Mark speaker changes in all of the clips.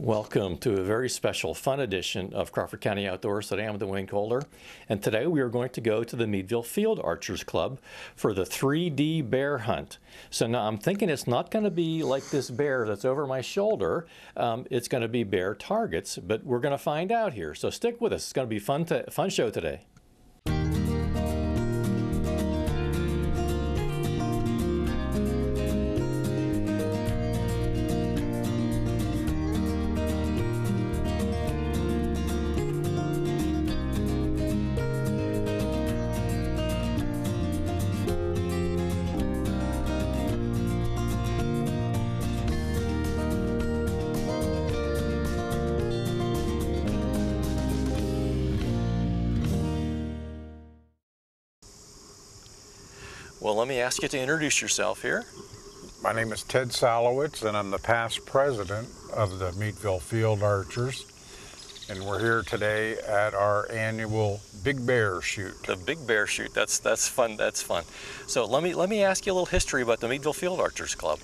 Speaker 1: Welcome to a very special fun edition of Crawford County Outdoors. Today I'm the Wayne Colder, and today we are going to go to the Meadville Field Archers Club for the 3D bear hunt. So now I'm thinking it's not going to be like this bear that's over my shoulder. It's going to be bear targets, but we're going to find out here. So stick with us. It's going to be a fun show today. Well, let me ask you to introduce yourself here.
Speaker 2: My name is Ted Salowitz, and I'm the past president of the Meadville Field Archers. And we're here today at our annual Big Bear Shoot.
Speaker 1: The Big Bear Shoot. That's fun. That's fun. So let me ask you a little history about the Meadville Field Archers Club.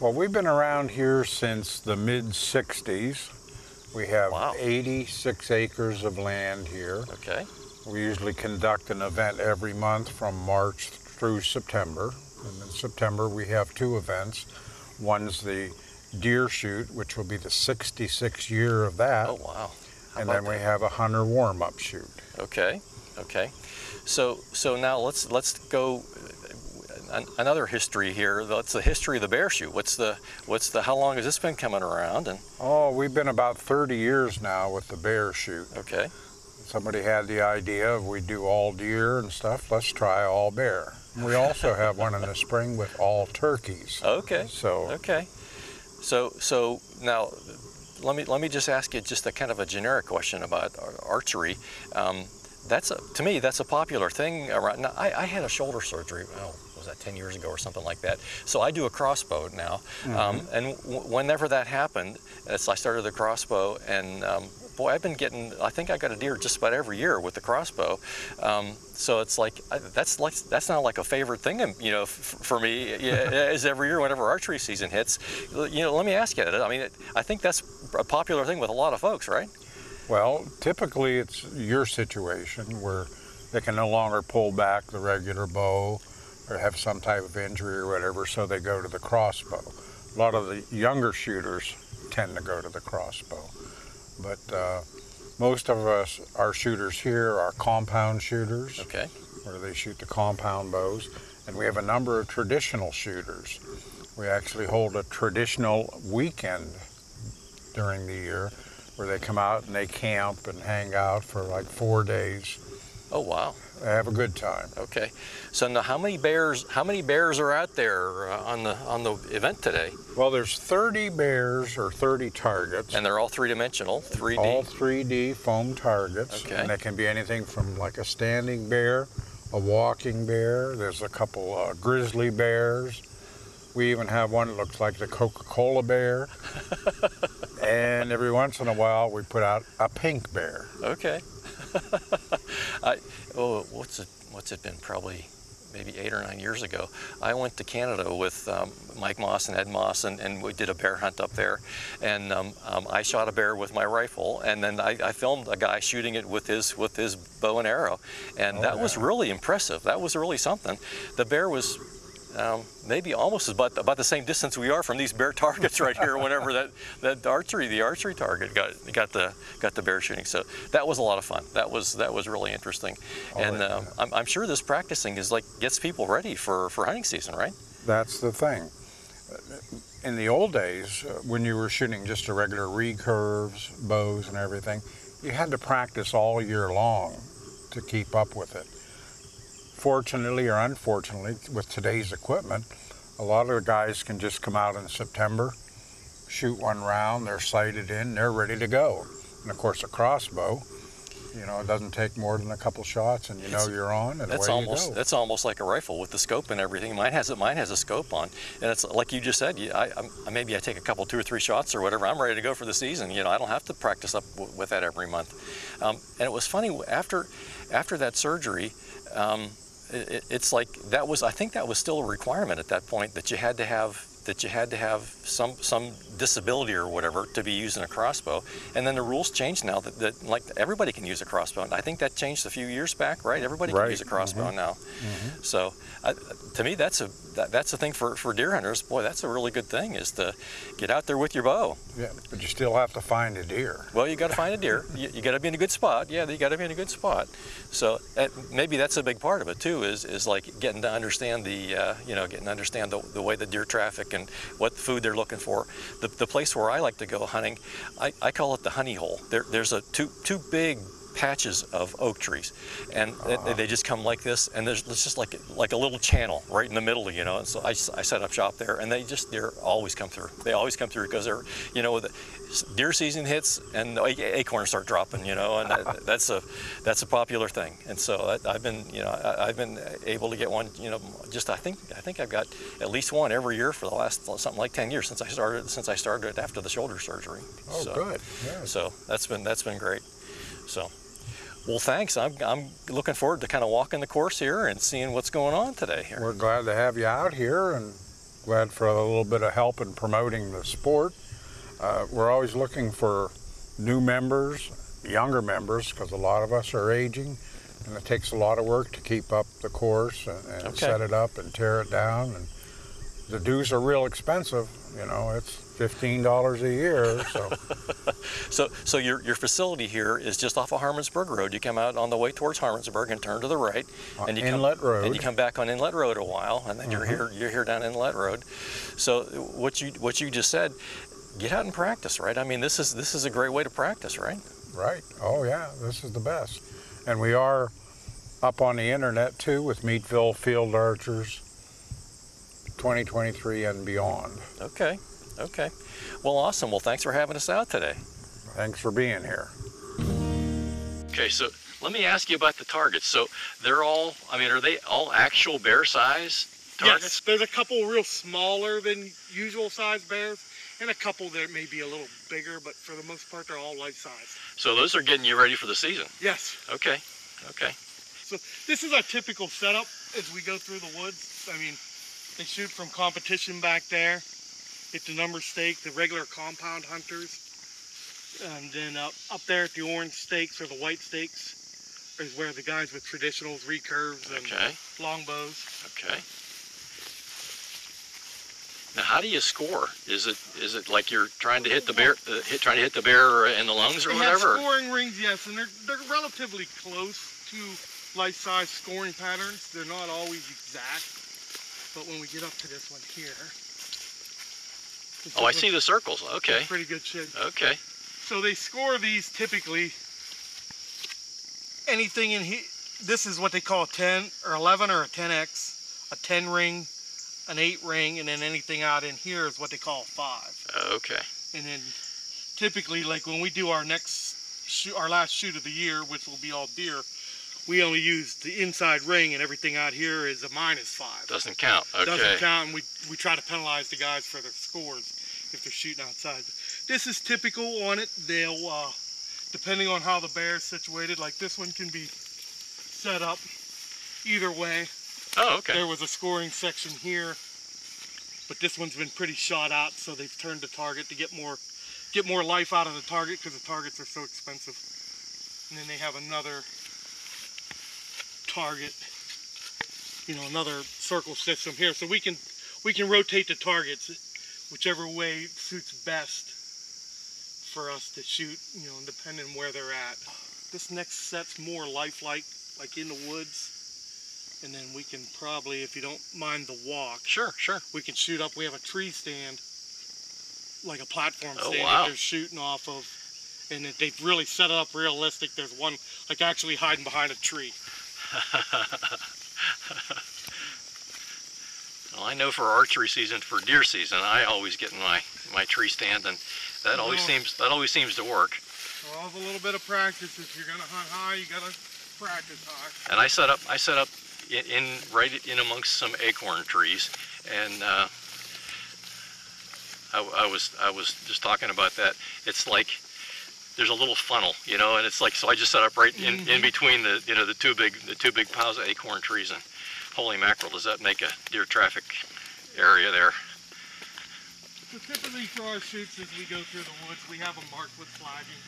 Speaker 2: Well, we've been around here since the mid-60s. We have 86 acres of land here.
Speaker 1: Okay.
Speaker 2: We usually conduct an event every month from March through September. And in September we have two events. One's the deer shoot, which will be the 66th year of that.
Speaker 1: Oh wow.
Speaker 2: And then we have a hunter warm-up shoot.
Speaker 1: Okay. Okay. So now let's go another history here. That's the history of the bear shoot. How long has this been coming around? And
Speaker 2: oh, we've been about 30 years now with the bear shoot.
Speaker 1: Okay.
Speaker 2: Somebody had the idea of we do all deer and stuff, let's try all bear. We also have one in the spring with all turkeys.
Speaker 1: Okay.
Speaker 2: So
Speaker 1: now let me just ask you just a kind of a generic question about archery. To me that's a popular thing around. Now, I had a shoulder surgery. Oh, was that 10 years ago or something like that? So I do a crossbow now, and whenever that happened, I started the crossbow, and boy, I've been getting, I think I got a deer just about every year with the crossbow. So it's like, that's not like a favorite thing, you know, for me, is every year whenever archery season hits. You know, let me ask you, I mean, I think that's a popular thing with a lot of folks, right?
Speaker 2: Well, typically it's your situation where they can no longer pull back the regular bow or have some type of injury or whatever, so they go to the crossbow. A lot of the younger shooters tend to go to the crossbow. But most of us, our shooters here are compound shooters,
Speaker 1: okay,
Speaker 2: where they shoot the compound bows. And we have a number of traditional shooters. We actually hold a traditional weekend during the year where they come out and they camp and hang out for like 4 days.
Speaker 1: Oh wow.
Speaker 2: They have a good time.
Speaker 1: Okay. So now how many bears are out there on the event today?
Speaker 2: Well, there's 30 bears or 30 targets.
Speaker 1: And they're all three-dimensional, 3D?
Speaker 2: All 3D foam targets.
Speaker 1: Okay.
Speaker 2: And they can be anything from like a standing bear, a walking bear. There's a couple grizzly bears. We even have one that looks like the Coca-Cola bear. And every once in a while we put out a pink bear.
Speaker 1: Okay. What's it been? Probably maybe 8 or 9 years ago. I went to Canada with Mike Moss and Ed Moss, and we did a bear hunt up there. And I shot a bear with my rifle, and then I filmed a guy shooting it with his bow and arrow, and that was really impressive. That was really something. The bear was maybe almost about the same distance we are from these bear targets right here. Whenever the archery target got the bear shooting, so that was a lot of fun. That was really interesting, and I'm sure this practicing is gets people ready for hunting season, right?
Speaker 2: That's the thing. In the old days, when you were shooting just a regular recurves, bows, and everything, you had to practice all year long to keep up with it. Fortunately or unfortunately, with today's equipment, a lot of the guys can just come out in September, shoot one round, they're sighted in, they're ready to go. And of course, a crossbow, you know, it doesn't take more than a couple shots, and you know you're on, and away you go.
Speaker 1: That's almost like a rifle with the scope and everything. Mine has a scope on, and it's like you just said. Maybe I take a couple, 2 or 3 shots or whatever. I'm ready to go for the season. You know, I don't have to practice up with that every month. And it was funny after that surgery. It's like I think that was still a requirement at that point, that you had to have that you had to have some disability or whatever to be using a crossbow. And then the rules changed now that like everybody can use a crossbow. And I think that changed a few years back, right? Everybody can use a crossbow now. So to me, that's a thing for deer hunters. Boy, that's a really good thing, is to get out there with your bow.
Speaker 2: Yeah, but you still have to find a deer.
Speaker 1: Well, you got to find a deer. You got to be in a good spot. Yeah, you got to be in a good spot. So maybe that's a big part of it too. Is like getting to understand the way the deer traffic and what food they're looking for. The place where I like to go hunting, I call it the honey hole. There's two big patches of oak trees, and they just come like this, and there's just like a little channel right in the middle, and so I set up shop there, and they're always come through. They always come through because they're, the deer season hits and the acorns start dropping, and that's a popular thing. And so I've been able to get one, I think I've got at least one every year for the last something like 10 years since I started after the shoulder surgery.
Speaker 2: Oh, so, good. Yeah.
Speaker 1: So that's been great. So, well, thanks. I'm looking forward to kind of walking the course here and seeing what's going on today here.
Speaker 2: We're glad to have you out here, and glad for a little bit of help in promoting the sport. We're always looking for new members, younger members, because a lot of us are aging, and it takes a lot of work to keep up the course and set it up and tear it down. And the dues are real expensive. It's $15 a year.
Speaker 1: So your facility here is just off of Harmonsburg Road. You come out on the way towards Harmonsburg and turn to the right, and you
Speaker 2: Inlet Road.
Speaker 1: And you come back on Inlet Road a while, and then you're here down Inlet Road. So what you just said, get out and practice, right? I mean, this is a great way to practice, right?
Speaker 2: Right. Oh yeah, this is the best. And we are up on the internet too with Meadville Field Archers 2023 and beyond.
Speaker 1: Okay. Well, awesome. Well, thanks for having us out today.
Speaker 2: Thanks for being here.
Speaker 1: Okay, so let me ask you about the targets. So are they all actual bear size targets?
Speaker 3: Yes, there's a couple real smaller than usual size bears, and a couple that may be a little bigger, but for the most part, they're all life size.
Speaker 1: So those are getting you ready for the season?
Speaker 3: Yes.
Speaker 1: Okay.
Speaker 3: So this is our typical setup as we go through the woods. I mean, they shoot from competition back there. Hit the number stake, the regular compound hunters. And then up there at the orange stakes or the white stakes is where the guys with traditionals, recurves, and longbows.
Speaker 1: Okay. Now, how do you score? Is it like you're trying to hit the bear, in the lungs or whatever?
Speaker 3: They have scoring rings, yes, and they're relatively close to life-size scoring patterns. They're not always exact, but when we get up to this one here.
Speaker 1: Oh, I see the circles. Okay.
Speaker 3: Pretty good shape.
Speaker 1: Okay.
Speaker 3: So they score these typically anything in here. This is what they call a 10 or 11 or a 10X, a 10 ring, an 8 ring, and then anything out in here is what they call a 5.
Speaker 1: Okay.
Speaker 3: And then typically, like when we do our last shoot of the year, which will be all deer, we only use the inside ring, and everything out here is a -5.
Speaker 1: Doesn't count. Okay.
Speaker 3: Doesn't count, and we try to penalize the guys for their scores if they're shooting outside. But this is typical on it. They'll, depending on how the bear is situated, like this one can be set up either way.
Speaker 1: Oh, okay.
Speaker 3: There was a scoring section here, but this one's been pretty shot out, so they've turned the target to get more life out of the target because the targets are so expensive. And then they have another target, another circle system here, so we can rotate the targets whichever way suits best for us to shoot, depending on where they're at. This next set's more lifelike, like in the woods, and then we can probably, if you don't mind the walk,
Speaker 1: sure,
Speaker 3: we can shoot up. We have a tree stand, like a platform stand
Speaker 1: wow.
Speaker 3: that they're shooting off of, and they've really set it up realistic. There's one like actually hiding behind a tree.
Speaker 1: Well, I know for archery season, for deer season, I always get in my tree stand, and that always seems to work.
Speaker 3: Well, a little bit of practice. If you're gonna hunt high, you gotta practice high.
Speaker 1: And I set up right in amongst some acorn trees, and I was just talking about that. It's like there's a little funnel, and it's like, so I just set up right in between the two big piles of acorn trees, and holy mackerel, does that make a deer traffic area there.
Speaker 3: So typically for our shoots, as we go through the woods, we have them marked with flagging.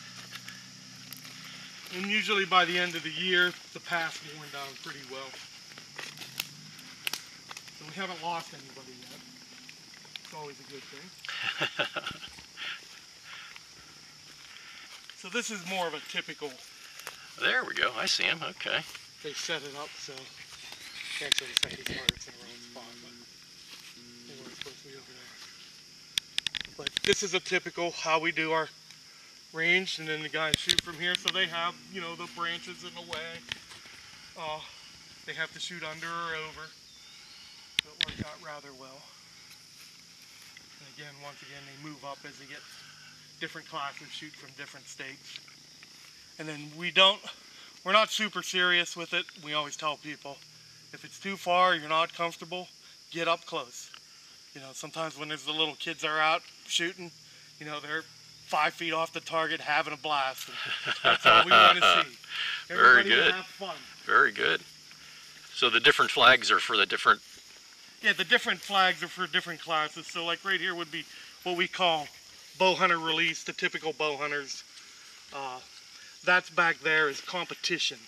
Speaker 3: And usually by the end of the year, the path's worn down pretty well. So we haven't lost anybody yet. It's always a good thing. So this is more of a typical.
Speaker 1: There we go. I see him. Okay.
Speaker 3: They set it up so actually the second target's in the wrong spot, but they weren't supposed to be over there. But this is a typical how we do our range, and then the guys shoot from here. So they have, you know, the branches in the way. They have to shoot under or over. So it worked out rather well. And again, once again, they move up as they get different classes shoot from different states. And then we're not super serious with it. We always tell people, if it's too far, you're not comfortable, get up close. You know, sometimes when there's the little kids that are out shooting, you know, they're 5 feet off the target having a blast. And that's all we want to see.
Speaker 1: Very good.
Speaker 3: Have fun.
Speaker 1: Very good. So the different flags are for the different...
Speaker 3: Yeah, the different flags are for different classes. So like right here would be what we call bow hunter release, the typical bow hunters. That's back there is competition.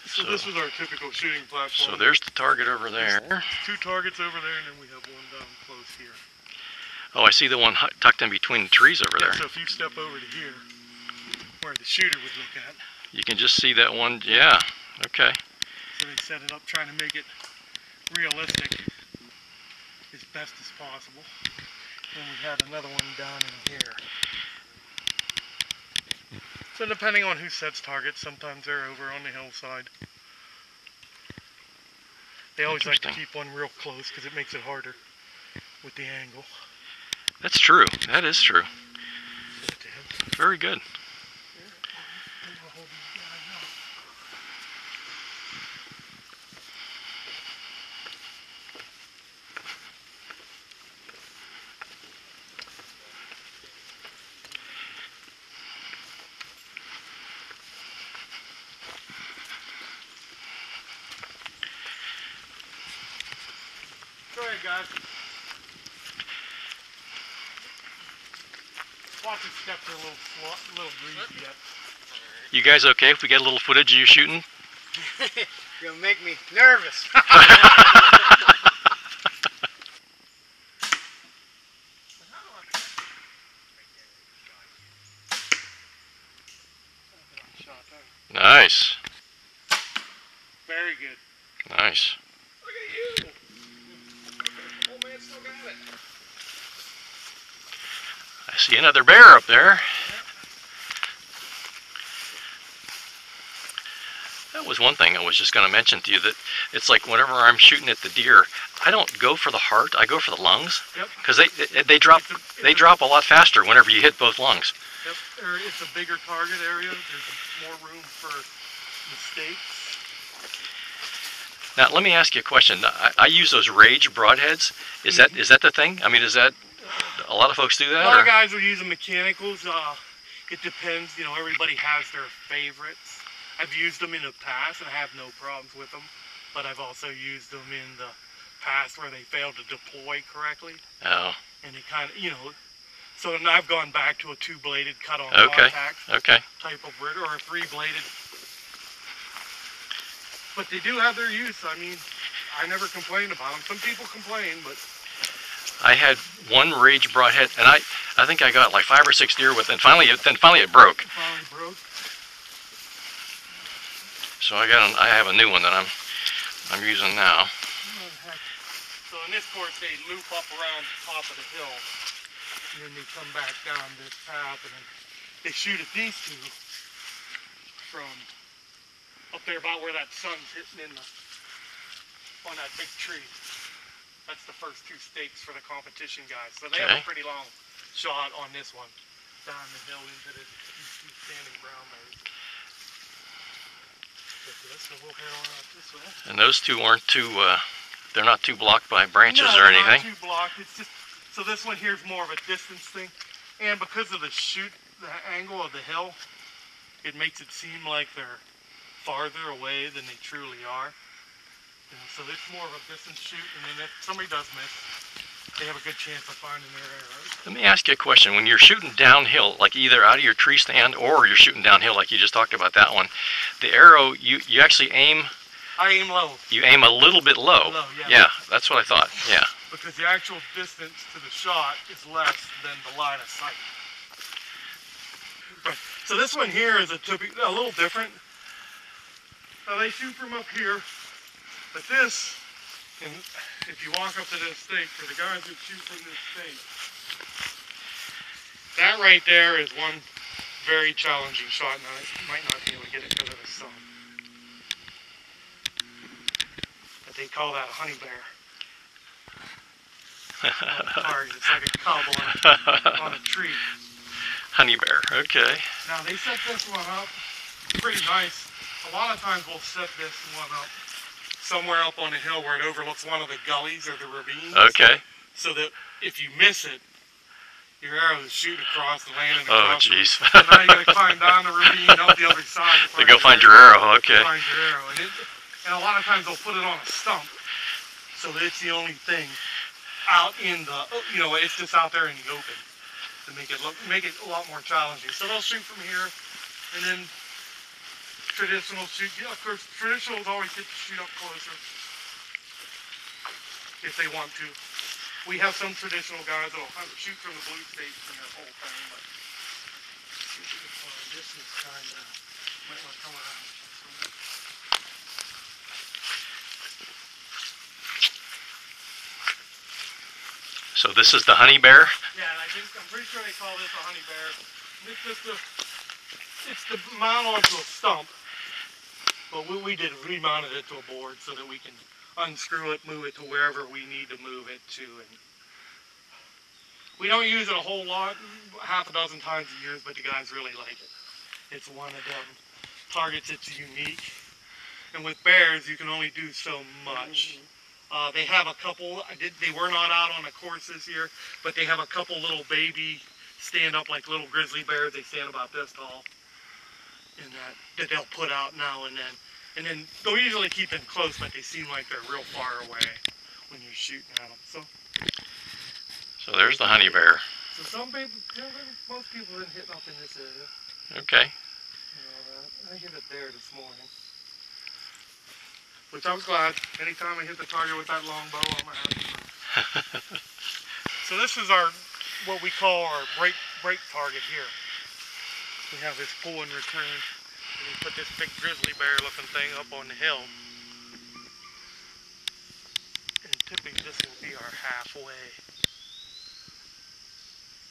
Speaker 3: So this is our typical shooting platform.
Speaker 1: So there's the target over there.
Speaker 3: There's 2 targets over there, and then we have one down close here.
Speaker 1: Oh, I see the one tucked in between the trees over there.
Speaker 3: So if you step over to here, where the shooter would look at.
Speaker 1: You can just see that one. Yeah. Okay.
Speaker 3: So they set it up trying to make it realistic as best as possible. And we had another one down in here. So depending on who sets targets, sometimes they're over on the hillside. They always like to keep one real close because it makes it harder with the angle.
Speaker 1: That's true. That is true. Very good.
Speaker 3: Go ahead, guys. Watch his steps are a little greasy yet.
Speaker 1: You guys okay if we get a little footage of you shooting?
Speaker 4: You'll make me nervous.
Speaker 1: Nice.
Speaker 3: Very good.
Speaker 1: Nice.
Speaker 3: Look at you. Old man still got it.
Speaker 1: I see another bear up there. That was one thing I was just going to mention to you, that it's like whenever I'm shooting at the deer, I don't go for the heart, I go for the lungs.
Speaker 3: Yep.
Speaker 1: Because they drop a lot faster whenever you hit both lungs.
Speaker 3: Yep. It's a bigger target area. There's more room for mistakes.
Speaker 1: Now let me ask you a question. I use those Rage broadheads. Is that the thing? I mean, is that a lot of folks do that?
Speaker 3: A lot of guys will use the mechanicals. It depends. You know, everybody has their favorites. I've used them in the past and I have no problems with them, but I've also used them in the past where they failed to deploy correctly.
Speaker 1: Oh.
Speaker 3: And it kind of, you know, so now I've gone back to a 2-bladed cut-on contact type of rig, or a 3-bladed. But they do have their use. I mean, I never complain about them. Some people complain, but
Speaker 1: I had one Rage broadhead, and I think I got like 5 or 6 deer with it, and finally it broke.
Speaker 3: Finally broke.
Speaker 1: So I have a new one that I'm using now.
Speaker 3: So in this course, they loop up around the top of the hill, and then they come back down this path, and then they shoot at these two from up there about where that sun's hitting on that big tree. That's the first 2 stakes for the competition guys. So they have a pretty long shot on this one, down the hill into these 2 standing brown bears. So we'll head on out this way.
Speaker 1: And those 2 aren't too, they're not too blocked by branches or anything?
Speaker 3: No, not too blocked. It's just, so this one here is more of a distance thing. And because of the angle of the hill, it makes it seem like they're farther away than they truly are. You know, so it's more of a distance shoot, and then if somebody does miss, they have a good chance of finding their arrows.
Speaker 1: Let me ask you a question. When you're shooting downhill, like either out of your tree stand or you're shooting downhill like you just talked about that one, the arrow, you actually aim...
Speaker 3: I aim low.
Speaker 1: You aim a little bit low.
Speaker 3: Low, yeah.
Speaker 1: Yeah, that's what I thought, yeah.
Speaker 3: Because the actual distance to the shot is less than the line of sight. Right. So this one here is a little different. Now they shoot from up here, but this, and if you walk up to this stake, for the guys that shoot from this stake, that right there is one very challenging shot, and I might not be able to get it because of the sun. But they call that a honey bear. Target. It's like a cobble on a tree.
Speaker 1: Honey bear, okay.
Speaker 3: Now they set this one up pretty nice. A lot of times we'll set this one up somewhere up on the hill where it overlooks one of the gullies or the ravines.
Speaker 1: Okay.
Speaker 3: So that if you miss it, your arrow is shooting across and landing
Speaker 1: Oh,
Speaker 3: across.
Speaker 1: jeez.
Speaker 3: So now you got to climb down the ravine up the other side
Speaker 1: To go find your arrow, okay.
Speaker 3: Find your arrow. And a lot of times they'll put it on a stump so that it's the only thing out in the, it's just out there in the open to make it a lot more challenging. So they'll shoot from here, and then traditional shoot. Yeah, of course, traditionals always get to shoot up closer if they want to. We have some traditional guys that'll shoot from the blue stakes and their whole thing, but see if we can find this kind of might want to come around.
Speaker 1: So this is the honey bear?
Speaker 3: Yeah, and I'm pretty sure they call this a honey bear. It's the mount onto a stump, but what we did is we mounted it to a board so that we can unscrew it, move it to wherever we need to move it to. And we don't use it a whole lot, half a dozen times a year, but the guys really like it. It's one of them targets that's unique. And with bears, you can only do so much. They have a couple, they were not out on a course this year, but they have a couple little baby stand up like little grizzly bears. They stand about this tall. And that they'll put out now and then. And then they'll usually keep them close, but they seem like they're real far away when you're shooting at them.
Speaker 1: So there's the honey bear.
Speaker 3: So most people have been hitting up in this area.
Speaker 1: Okay.
Speaker 3: I hit it there this morning. Which I was glad. Anytime I hit the target with that long bow, I'm happy. So this is what we call our break target here. We have this pull and return. And we put this big grizzly bear looking thing up on the hill. And typically this will be our halfway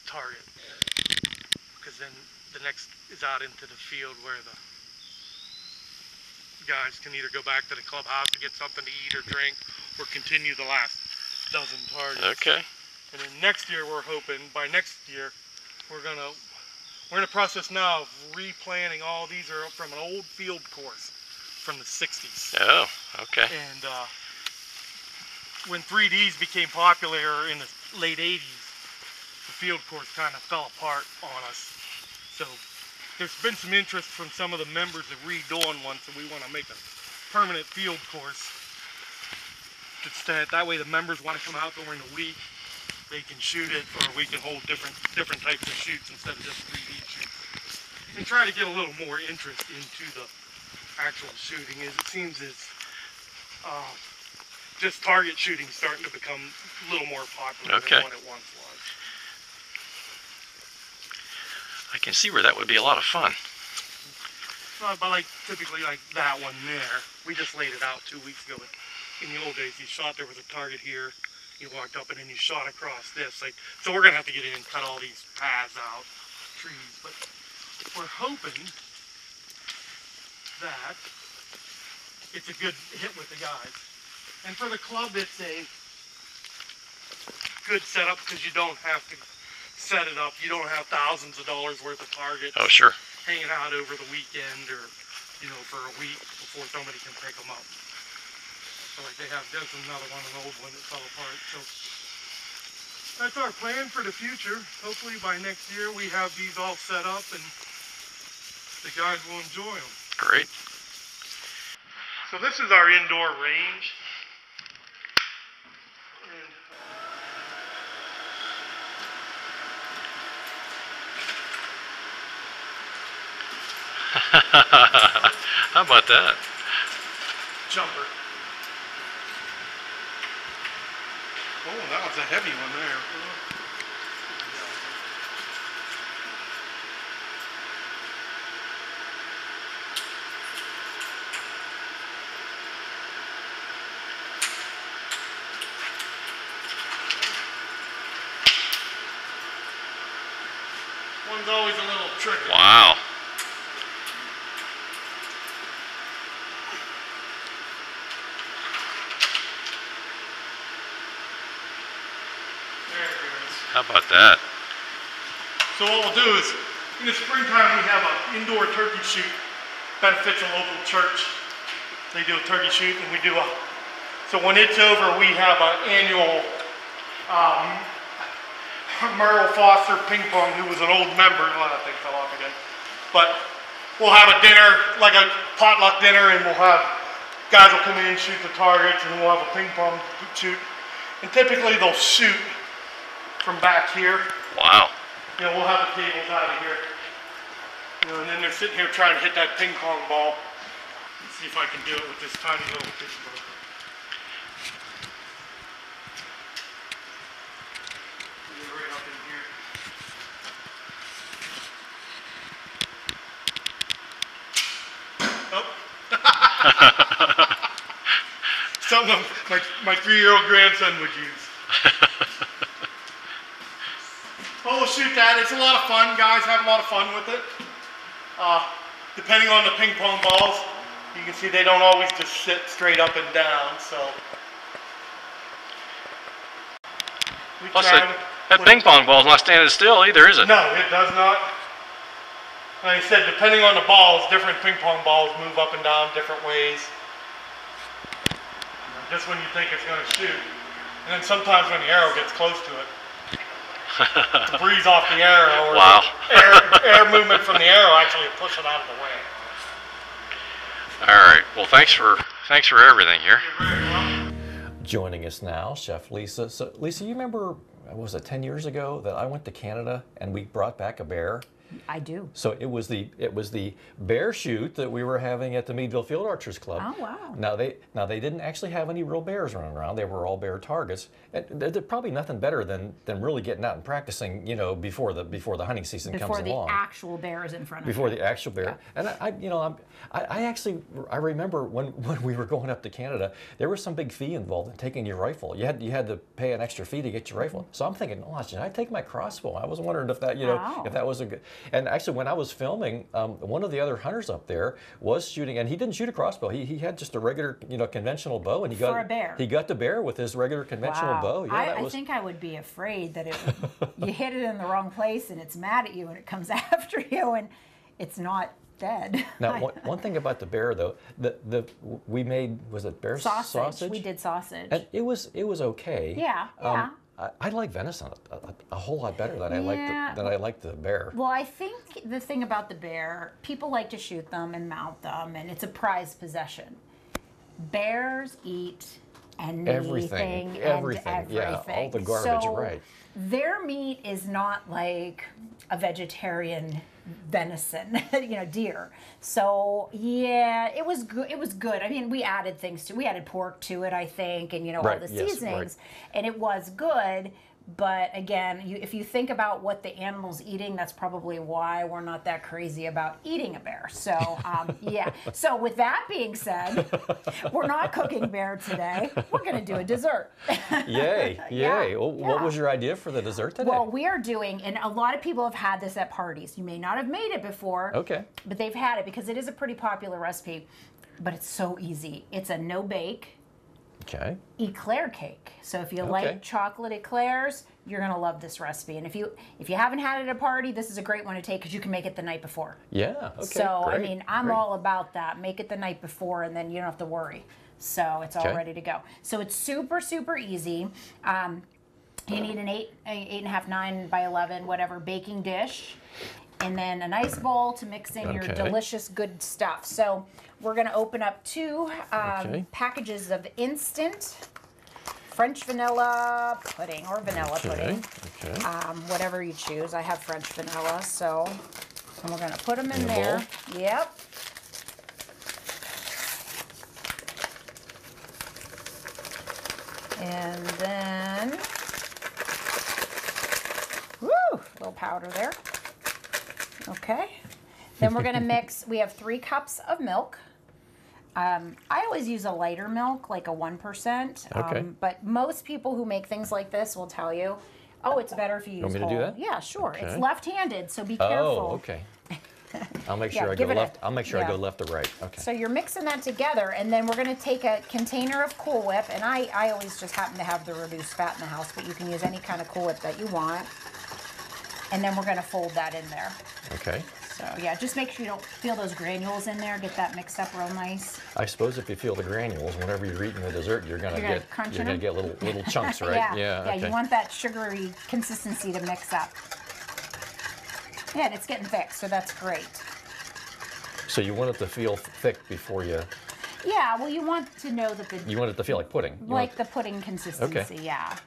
Speaker 3: target. Because then the next is out into the field where the guys can either go back to the clubhouse to get something to eat or drink, or continue the last dozen targets.
Speaker 1: Okay.
Speaker 3: And then next year, we're hoping by next year we're in the process now of replanting. All these are from an old field course from the 60s.
Speaker 1: Oh, okay.
Speaker 3: And when 3Ds became popular in the late 80s, the field course kind of fell apart on us. So there's been some interest from some of the members of redoing one, so we want to make a permanent field course. That way the members want to come out during the week, they can shoot it, or we can hold different types of shoots instead of just 3D shoots. And try to get a little more interest into the actual shooting. It seems as just target shooting starting to become a little more popular than what it once was.
Speaker 1: I can see where that would be a lot of fun.
Speaker 3: But like typically like that one there, we just laid it out 2 weeks ago. But in the old days, you shot, there was a target here, you walked up and then you shot across this. So we're gonna have to get in and cut all these paths out, trees. But we're hoping that it's a good hit with the guys. And for the club, it's a good setup because you don't have to set it up. You don't have thousands of dollars worth of targets.
Speaker 1: Oh, sure.
Speaker 3: Hanging out over the weekend or, for a week before somebody can pick them up. So like there's another one, an old one that fell apart. So that's our plan for the future. Hopefully by next year we have these all set up and the guys will enjoy them.
Speaker 1: Great.
Speaker 3: So this is our indoor range. And
Speaker 1: How about that?
Speaker 3: Jumper. Oh, that was a heavy one there. One's always a little tricky.
Speaker 1: Wow.
Speaker 3: There it goes.
Speaker 1: How about that?
Speaker 3: So what we'll do is, in the springtime we have an indoor turkey shoot, beneficial local church. They do a turkey shoot and we do a, so when it's over we have an annual Merle Foster ping pong, who was an old member, well that thing fell off again, but we'll have a dinner, like a potluck dinner, and we'll have, guys will come in and shoot the targets, and we'll have a ping pong shoot, and typically they'll shoot from back here.
Speaker 1: Wow.
Speaker 3: You know, we'll have the tables out of here. You know, and then they're sitting here trying to hit that ping pong ball. Let's see if I can do it with this tiny little fish boat. Get right up in here. Oh. Something my 3-year-old grandson would use. Well, we'll shoot that. It's a lot of fun. Guys have a lot of fun with it. Depending on the ping pong balls, you can see they don't always just sit straight up and down. So we
Speaker 1: Plus,
Speaker 3: try
Speaker 1: that ping pong ball's not standing still either, is it?
Speaker 3: No, it does not. Like I said, depending on the balls, different ping pong balls move up and down different ways. Just when you think it's going to shoot, and then sometimes when the arrow gets close to it. The breeze off the arrow, or
Speaker 1: wow.
Speaker 3: air movement from the arrow actually push it out of the way.
Speaker 1: All right. Well, thanks for everything here.
Speaker 3: You're very welcome.
Speaker 1: Joining us now, Chef Lisa. So, Lisa, you remember, was it 10 years ago that I went to Canada and we brought back a bear?
Speaker 5: I do.
Speaker 1: So it was the bear shoot that we were having at the Meadville Field Archers Club.
Speaker 5: Oh wow!
Speaker 1: Now they didn't actually have any real bears running around. They were all bear targets. And there's probably nothing better than really getting out and practicing, you know, before the hunting season comes along.
Speaker 5: Before the actual bear is in front of you.
Speaker 1: Before the actual bear.
Speaker 5: Yeah.
Speaker 1: And I remember when we were going up to Canada, there was some big fee involved in taking your rifle. You had to pay an extra fee to get your rifle. So I'm thinking, oh, should I take my crossbow? I was wondering if that, if that was a good. And actually, when I was filming, one of the other hunters up there was shooting, and he didn't shoot a crossbow. He had just a regular, conventional bow, and he got
Speaker 5: for a bear.
Speaker 1: He got the bear with his regular conventional bow. Yeah,
Speaker 5: I think I would be afraid that you hit it in the wrong place, and it's mad at you, and it comes after you, and it's not dead.
Speaker 1: Now, one thing about the bear, though, we made, was it bear sausage?
Speaker 5: We did sausage.
Speaker 1: And it was okay.
Speaker 5: Yeah, yeah.
Speaker 1: I like venison a whole lot better than I like the bear.
Speaker 5: Well, I think the thing about the bear, people like to shoot them and mount them, and it's a prized possession. Bears eat anything,
Speaker 1: everything. Yeah, all the garbage,
Speaker 5: so
Speaker 1: right.
Speaker 5: Their meat is not like a vegetarian venison, deer. So yeah, it was good. It was good. I mean, we added things to. We added pork to it, I think, and all the seasonings, and it was good. But again, if you think about what the animal's eating, that's probably why we're not that crazy about eating a bear. So yeah. So with that being said, we're not cooking bear today. We're going to do a dessert.
Speaker 1: Yay! Yay! Well, what was your idea for the dessert today?
Speaker 5: Well, we are doing, and a lot of people have had this at parties. You may not have made it before.
Speaker 1: Okay.
Speaker 5: But they've had it because it is a pretty popular recipe. But it's so easy. It's a no-bake.
Speaker 1: Okay.
Speaker 5: Eclair cake. So if you like chocolate eclairs, you're gonna love this recipe. And if you haven't had it at a party, this is a great one to take because you can make it the night before.
Speaker 1: Yeah. Okay.
Speaker 5: So
Speaker 1: great,
Speaker 5: I mean, I'm all about that. Make it the night before, and then you don't have to worry. So it's all ready to go. So it's super, super easy. You need an 8.5, 9 by 11, whatever baking dish, and then a nice bowl to mix in your delicious good stuff. So we're going to open up 2 packages of instant French vanilla pudding or vanilla pudding, whatever you choose. I have French vanilla, so And we're going to put them in
Speaker 1: the
Speaker 5: there.
Speaker 1: bowl?
Speaker 5: Yep. And then, woo, a little powder there. Okay. Then we're going to mix, we have 3 cups of milk. I always use a lighter milk, like a 1%.
Speaker 1: Okay.
Speaker 5: But most people who make things like this will tell you, oh, it's better if you use
Speaker 1: want me to
Speaker 5: whole.
Speaker 1: do that?
Speaker 5: Yeah, sure. It's
Speaker 1: Okay.
Speaker 5: left-handed, so be careful.
Speaker 1: Oh, okay. I'll make
Speaker 5: Yeah,
Speaker 1: sure I go
Speaker 5: give it a-
Speaker 1: left. I'll make sure I
Speaker 5: yeah.
Speaker 1: go left to right. Okay.
Speaker 5: So you're mixing that together, and then we're going to take a container of Cool Whip, and I always just happen to have the reduced fat in the house, but you can use any kind of Cool Whip that you want. And then we're going to fold that in there.
Speaker 1: Okay.
Speaker 5: So yeah, just make sure you don't feel those granules in there. Get that mixed up real nice.
Speaker 1: I suppose if you feel the granules, whenever you're eating the dessert, you're gonna
Speaker 5: crunch
Speaker 1: get
Speaker 5: them?
Speaker 1: little chunks, right?
Speaker 5: Yeah,
Speaker 1: Okay.
Speaker 5: you want that sugary consistency to mix up. Yeah, and it's getting thick, so that's great.
Speaker 1: So you want it to feel thick before you.
Speaker 5: Yeah, well, you want to know that
Speaker 1: You want it to feel like pudding. You
Speaker 5: like
Speaker 1: want-
Speaker 5: the pudding consistency,
Speaker 1: Okay.
Speaker 5: yeah.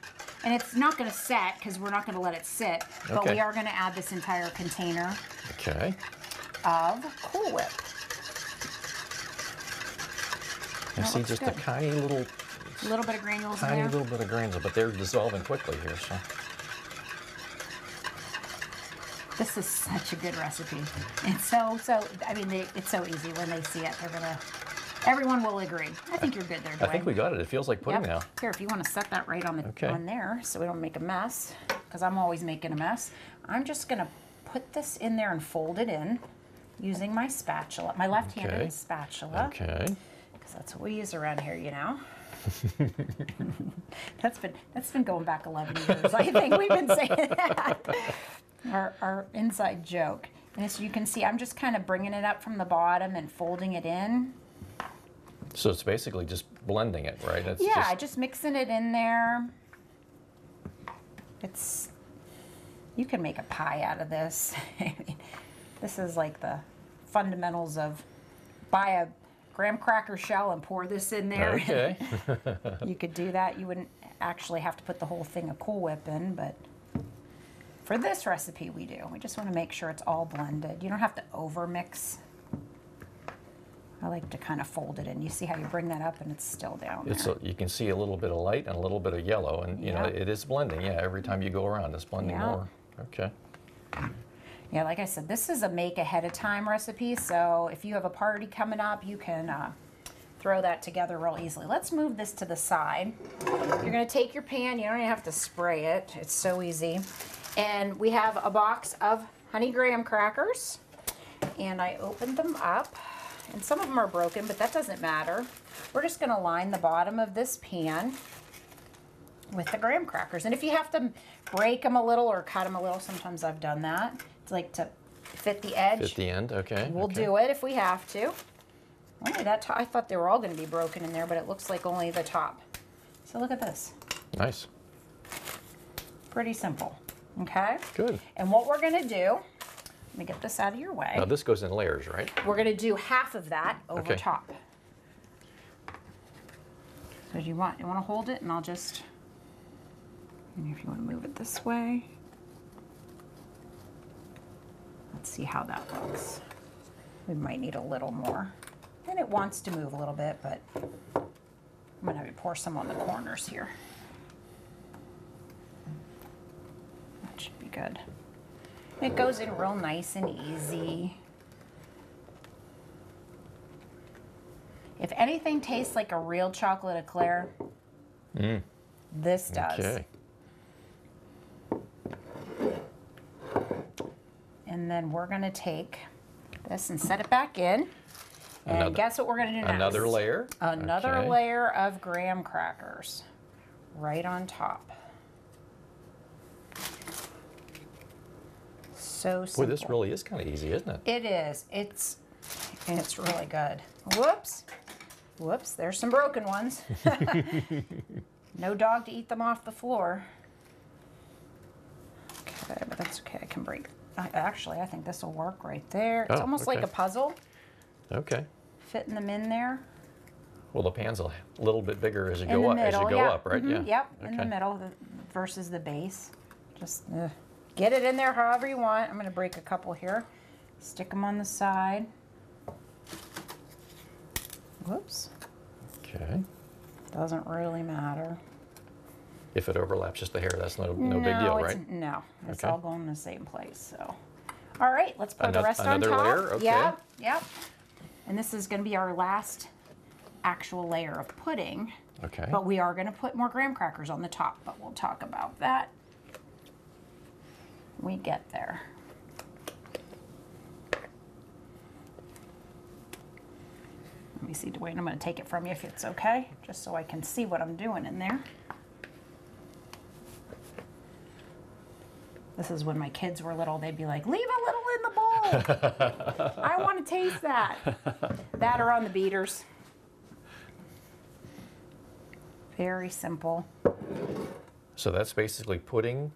Speaker 5: And it's not going to set because we're not going to let it sit, but
Speaker 1: Okay.
Speaker 5: we are going to add this entire container
Speaker 1: Okay.
Speaker 5: of Cool Whip.
Speaker 1: I
Speaker 5: That
Speaker 1: see
Speaker 5: looks
Speaker 1: just
Speaker 5: good.
Speaker 1: a tiny little
Speaker 5: A little bit of granules in
Speaker 1: tiny
Speaker 5: there.
Speaker 1: little bit of granules, but they're dissolving quickly here. So
Speaker 5: This is such a good recipe. It's I mean, it's so easy when they see it. Everyone will agree. I think you're good there, Dwayne.
Speaker 1: I think we got it. It feels like pudding
Speaker 5: Yep.
Speaker 1: now.
Speaker 5: Here, if you want to set that right on the
Speaker 1: Okay.
Speaker 5: on there so we don't make a mess, because I'm always making a mess. I'm just going to put this in there and fold it in using my spatula, my left-handed
Speaker 1: Okay.
Speaker 5: spatula,
Speaker 1: Okay.
Speaker 5: because that's what we use around here, you know. That's been going back 11 years. I think we've been saying that. Our inside joke. And as you can see, I'm just kind of bringing it up from the bottom and folding it in.
Speaker 1: So it's basically just blending it, right? It's
Speaker 5: Yeah, just mixing it in there. You can make a pie out of this. I mean, this is like the fundamentals of buy a graham cracker shell and pour this in there.
Speaker 1: Okay.
Speaker 5: You could do that. You wouldn't actually have to put the whole thing of Cool Whip in, but for this recipe we do. We just want to make sure it's all blended. You don't have to over mix. I like to kind of fold it in. You see how you bring that up and it's still down there.
Speaker 1: You can see a little bit of light and a little bit of yellow, and you know
Speaker 5: Yeah.
Speaker 1: it is blending. Yeah, every time you go around, it's blending
Speaker 5: Yeah.
Speaker 1: more. Okay.
Speaker 5: Yeah, like I said, this is a make ahead of time recipe, so if you have a party coming up, you can throw that together real easily. Let's move this to the side. You're gonna take your pan, you don't even have to spray it, it's so easy. And we have a box of honey graham crackers, and I opened them up, and some of them are broken, but that doesn't matter. We're just gonna line the bottom of this pan with the graham crackers. And if you have to break them a little or cut them a little, sometimes I've done that. It's like to fit the edge.
Speaker 1: At the end, okay.
Speaker 5: We'll
Speaker 1: okay.
Speaker 5: do it if we have to. Only that I thought they were all going to be broken in there, but it looks like only the top. So look at this.
Speaker 1: Nice.
Speaker 5: Pretty simple. Okay?
Speaker 1: Good.
Speaker 5: And what we're going to do, let me get this out of your way.
Speaker 1: Now this goes in layers, right?
Speaker 5: We're going to do half of that over
Speaker 1: Okay.
Speaker 5: top. So you want to hold it, and I'll just, and if you want to move it this way. Let's see how that looks. We might need a little more. And it wants to move a little bit, but I'm going to have you pour some on the corners here. That should be good. It goes in real nice and easy. If anything tastes like a real chocolate eclair, this does.
Speaker 1: Okay.
Speaker 5: And then we're going to take this and set it back in. And guess what we're going to do next?
Speaker 1: Another layer.
Speaker 5: Another
Speaker 1: Okay.
Speaker 5: layer of graham crackers right on top. So simple.
Speaker 1: Boy, this really is kind of easy, isn't it?
Speaker 5: It is. It's really good. Whoops. Whoops, there's some broken ones. No dog to eat them off the floor. Okay, but that's okay. I can break. Actually, I think this will work right there. It's
Speaker 1: Oh,
Speaker 5: almost like
Speaker 1: okay.
Speaker 5: a puzzle.
Speaker 1: Okay.
Speaker 5: Fitting them in there.
Speaker 1: Well, the pan's a little bit bigger as you
Speaker 5: In
Speaker 1: go
Speaker 5: the
Speaker 1: up.
Speaker 5: middle,
Speaker 1: As you go
Speaker 5: yeah.
Speaker 1: up, right?
Speaker 5: Mhm,
Speaker 1: Yeah.
Speaker 5: Yep, in the
Speaker 1: Okay.
Speaker 5: middle versus the base. Just get it in there however you want. I'm going to break a couple here. Stick them on the side. Whoops.
Speaker 1: Okay.
Speaker 5: Doesn't really matter.
Speaker 1: If it overlaps just the hair, that's no big deal, right?
Speaker 5: No, it's
Speaker 1: Okay.
Speaker 5: all going in the same place. So, all right, let's put the rest on
Speaker 1: another
Speaker 5: top.
Speaker 1: layer? Okay.
Speaker 5: Yep, yep. And this is going to be our last actual layer of pudding.
Speaker 1: Okay.
Speaker 5: But we are going to put more graham crackers on the top, but we'll talk about that when we get there. Let me see, Dwayne, I'm going to take it from you if it's okay, just so I can see what I'm doing in there. This is when my kids were little, they'd be like, leave a little in the bowl. I want to taste that. That or on the beaters. Very simple.
Speaker 1: So that's basically pudding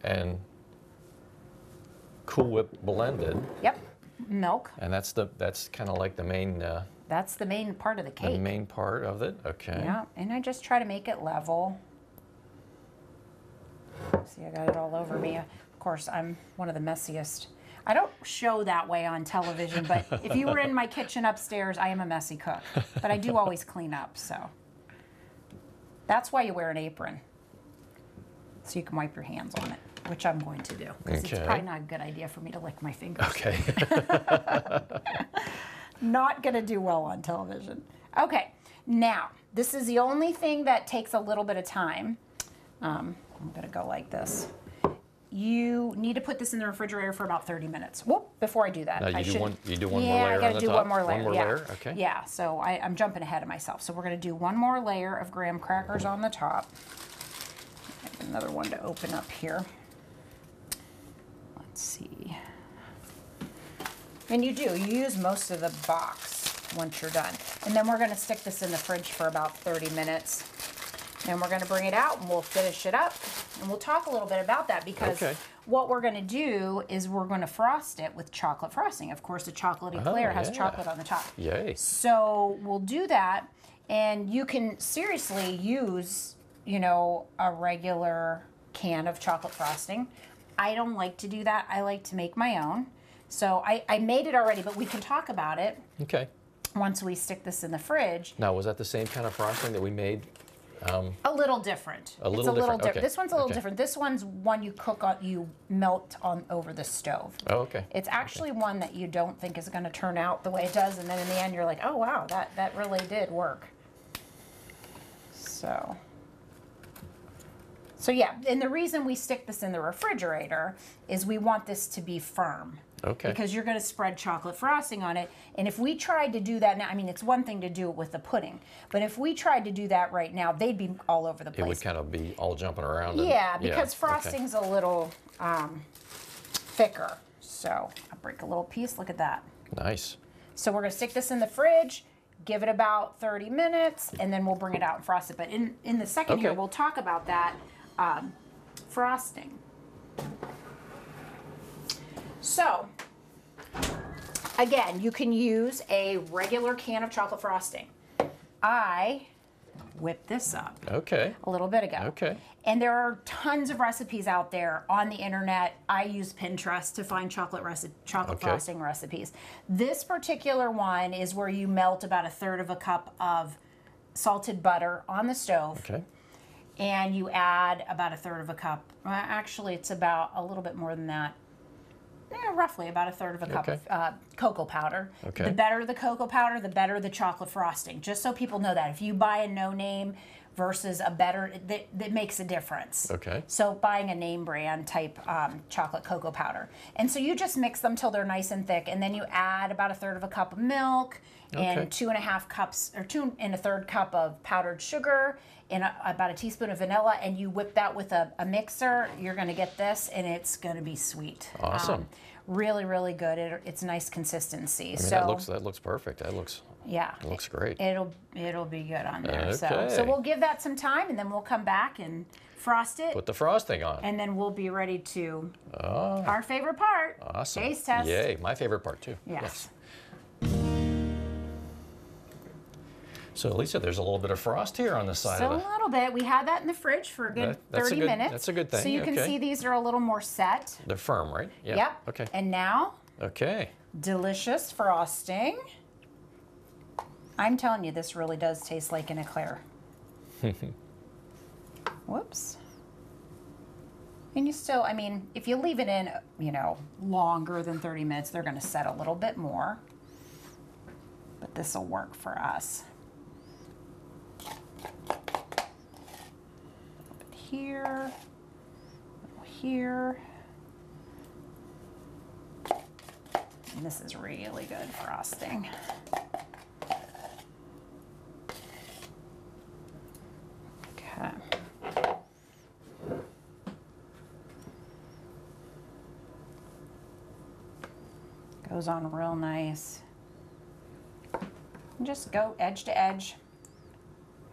Speaker 1: and Cool Whip blended,
Speaker 5: Yep, milk.
Speaker 1: and that's kind of like the main
Speaker 5: That's the main part of the cake.
Speaker 1: part of it. Okay.
Speaker 5: Yeah, and I just try to make it level. See, I got it all over me. Of course, I'm one of the messiest. I don't show that way on television, but if you were in my kitchen upstairs, I am a messy cook. But I do always clean up, so. That's why you wear an apron, so you can wipe your hands on it, which I'm going to do, because it's
Speaker 1: Okay.
Speaker 5: probably not a good idea for me to lick my fingers.
Speaker 1: Okay.
Speaker 5: Not going to do well on television. Okay, now, this is the only thing that takes a little bit of time. I'm going to go like this. You need to put this in the refrigerator for about 30 minutes. Whoop, before I do that.
Speaker 1: Now you do one more
Speaker 5: Yeah,
Speaker 1: layer
Speaker 5: I
Speaker 1: on
Speaker 5: gotta
Speaker 1: the
Speaker 5: do
Speaker 1: top?
Speaker 5: one more layer.
Speaker 1: One more
Speaker 5: yeah.
Speaker 1: layer, okay.
Speaker 5: Yeah, so I'm jumping ahead of myself. So we're going to do one more layer of graham crackers on the top. Another one to open up here. Let's see. And you use most of the box once you're done. And then we're going to stick this in the fridge for about 30 minutes. Then we're going to bring it out and we'll finish it up. And we'll talk a little bit about that, because
Speaker 1: Okay.
Speaker 5: what we're going to do is we're going to frost it with chocolate frosting. Of course, the chocolate Eclair has
Speaker 1: yeah.
Speaker 5: chocolate on the top.
Speaker 1: Yay.
Speaker 5: So we'll do that, and you can seriously use, a regular can of chocolate frosting. I don't like to do that. I like to make my own. So I made it already, but we can talk about it
Speaker 1: Okay.
Speaker 5: once we stick this in the fridge.
Speaker 1: Now, was that the same kind of frosting that we made?
Speaker 5: A little different.
Speaker 1: A little different, okay.
Speaker 5: This one's a little
Speaker 1: Okay.
Speaker 5: different. This one's one you cook on, you melt on over the stove.
Speaker 1: Oh, okay.
Speaker 5: It's actually one that you don't think is going to turn out the way it does, and then in the end you're like, oh wow, that really did work. So yeah, and the reason we stick this in the refrigerator is we want this to be firm.
Speaker 1: Okay.
Speaker 5: Because you're going to spread chocolate frosting on it. And if we tried to do that now, I mean, it's one thing to do it with the pudding, but if we tried to do that right now, they'd be all over the place.
Speaker 1: It would kind of be all jumping around. And,
Speaker 5: Yeah, because
Speaker 1: okay.
Speaker 5: frosting's a little thicker. So I'll break a little piece. Look at that.
Speaker 1: Nice.
Speaker 5: So we're going to stick this in the fridge, give it about 30 minutes, and then we'll bring it out and frost it. But in the second here,
Speaker 1: Okay.
Speaker 5: we'll talk about that frosting. So, again, you can use a regular can of chocolate frosting. I whipped this up
Speaker 1: Okay.
Speaker 5: a little bit ago.
Speaker 1: Okay.
Speaker 5: And there are tons of recipes out there on the internet. I use Pinterest to find chocolate
Speaker 1: Okay.
Speaker 5: frosting recipes. This particular one is where you melt about 1/3 of a cup of salted butter on the stove.
Speaker 1: Okay.
Speaker 5: And you add about 1/3 of a cup. Well, actually, it's about a little bit more than that. Roughly about 1/3 of a cup
Speaker 1: Okay.
Speaker 5: of cocoa powder.
Speaker 1: Okay.
Speaker 5: The better the cocoa powder, the better the chocolate frosting. Just so people know that. If you buy a no-name versus a better, that makes a difference.
Speaker 1: Okay.
Speaker 5: So buying a name brand type chocolate cocoa powder. And so you just mix them till they're nice and thick, and then you add about 1/3 of a cup of milk
Speaker 1: Okay.
Speaker 5: and 2.5 cups or 2 1/3 cup of powdered sugar and about a teaspoon of vanilla, and you whip that with a mixer. You're going to get this, and it's going to be sweet.
Speaker 1: Awesome.
Speaker 5: Really, really good. It's nice consistency.
Speaker 1: I mean,
Speaker 5: so
Speaker 1: that looks perfect. That looks great.
Speaker 5: It'll be our on there. So
Speaker 1: Okay.
Speaker 5: we'll give that some time, and then we'll come back and frost it,
Speaker 1: Put the frosting on.
Speaker 5: and then we'll be ready to
Speaker 1: Oh,
Speaker 5: our favorite part.
Speaker 1: awesome.
Speaker 5: Taste test.
Speaker 1: Yay, my favorite part too.
Speaker 5: Yes.
Speaker 1: So Lisa, there's a little bit of frost here on the side
Speaker 5: So a
Speaker 1: of the.
Speaker 5: little bit. We had that in the fridge for a good
Speaker 1: That's a
Speaker 5: 30
Speaker 1: good-
Speaker 5: minutes.
Speaker 1: that's a good thing,
Speaker 5: So you can
Speaker 1: okay.
Speaker 5: see these are a little more set.
Speaker 1: They're firm, right? Yeah.
Speaker 5: Yep.
Speaker 1: Okay.
Speaker 5: And now
Speaker 1: Okay.
Speaker 5: delicious frosting. I'm telling you, this really does taste like an eclair. Whoops. And you still, I mean, if you leave it in, you know, longer than 30 minutes, they're going to set a little bit more. But this will work for us. A little bit here, a little here. And this is really good frosting. Okay. Goes on real nice. And just go edge to edge.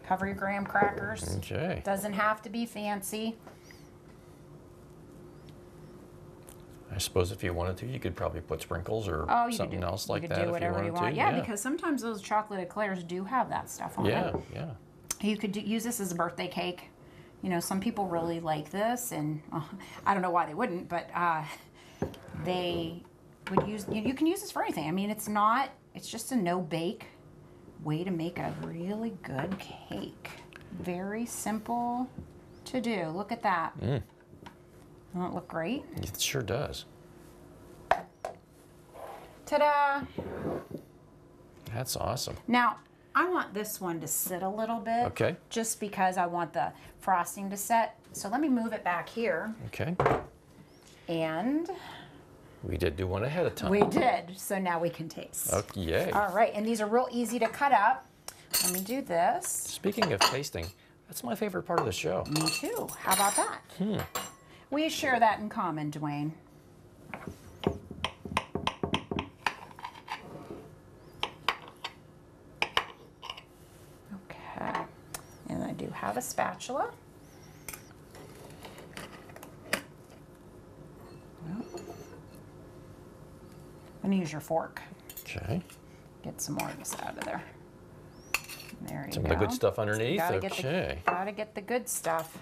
Speaker 5: Cover your graham crackers.
Speaker 1: Okay.
Speaker 5: Doesn't have to be fancy.
Speaker 1: I suppose if you wanted to, you could probably put sprinkles or something else like that.
Speaker 5: You could do whatever you want.
Speaker 1: To.
Speaker 5: Yeah, because sometimes those chocolate eclairs do have that stuff on it.
Speaker 1: Yeah.
Speaker 5: You could use this as a birthday cake. You know, some people really like this, and I don't know why they wouldn't, but they would use. You can use this for anything. I mean, it's just a no-bake way to make a really good cake. Very simple to do. Look at that. Doesn't it look great?
Speaker 1: It sure does.
Speaker 5: Ta-da!
Speaker 1: That's awesome.
Speaker 5: Now, I want this one to sit a little bit.
Speaker 1: Okay.
Speaker 5: Just because I want the frosting to set. So let me move it back here.
Speaker 1: Okay.
Speaker 5: And
Speaker 1: we did do one ahead of time.
Speaker 5: we did. So now we can taste.
Speaker 1: Okay, yay.
Speaker 5: All right, and these are real easy to cut up. Let me do this.
Speaker 1: Speaking of tasting, that's my favorite part of the show.
Speaker 5: Me too. How about that? We share that in common, Dwayne. Okay. And I do have a spatula. I'm going to use your fork.
Speaker 1: Okay.
Speaker 5: Get some more of this out of there. There you
Speaker 1: Some
Speaker 5: go.
Speaker 1: of the good stuff underneath.
Speaker 5: Gotta
Speaker 1: Okay.
Speaker 5: Gotta get the good stuff.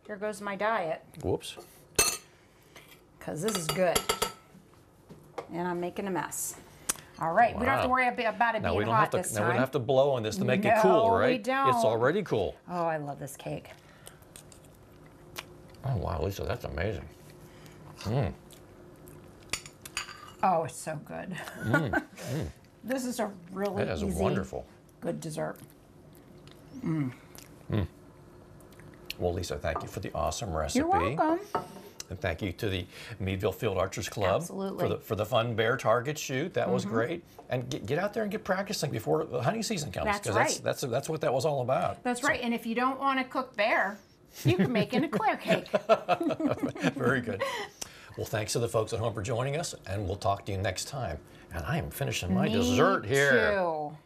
Speaker 5: Here goes my diet,
Speaker 1: Whoops.
Speaker 5: because this is good. And I'm making a mess. All right, we don't have to
Speaker 1: Wow.
Speaker 5: worry about it
Speaker 1: Now we
Speaker 5: being
Speaker 1: don't
Speaker 5: hot
Speaker 1: have to.
Speaker 5: this
Speaker 1: Now
Speaker 5: time.
Speaker 1: we don't have to blow on this to make it
Speaker 5: No,
Speaker 1: cool,
Speaker 5: we
Speaker 1: right?
Speaker 5: don't.
Speaker 1: It's already cool.
Speaker 5: Oh, I love this cake.
Speaker 1: Oh wow, Lisa, that's amazing.
Speaker 5: Oh, it's so good. This is a really
Speaker 1: That is
Speaker 5: easy,
Speaker 1: wonderful.
Speaker 5: good dessert.
Speaker 1: Well, Lisa, thank you for the awesome recipe.
Speaker 5: You're welcome.
Speaker 1: And thank you to the Meadville Field Archers Club
Speaker 5: Absolutely.
Speaker 1: for the fun bear target shoot. That was great. And get out there and get practicing before the hunting season comes.
Speaker 5: That's
Speaker 1: 'cause
Speaker 5: right.
Speaker 1: That's what that was all about.
Speaker 5: That's right. And if you don't want to cook bear, you can make an eclair cake.
Speaker 1: Very good. Well, thanks to the folks at home for joining us, and we'll talk to you next time. And I am finishing my dessert here.
Speaker 5: Me too.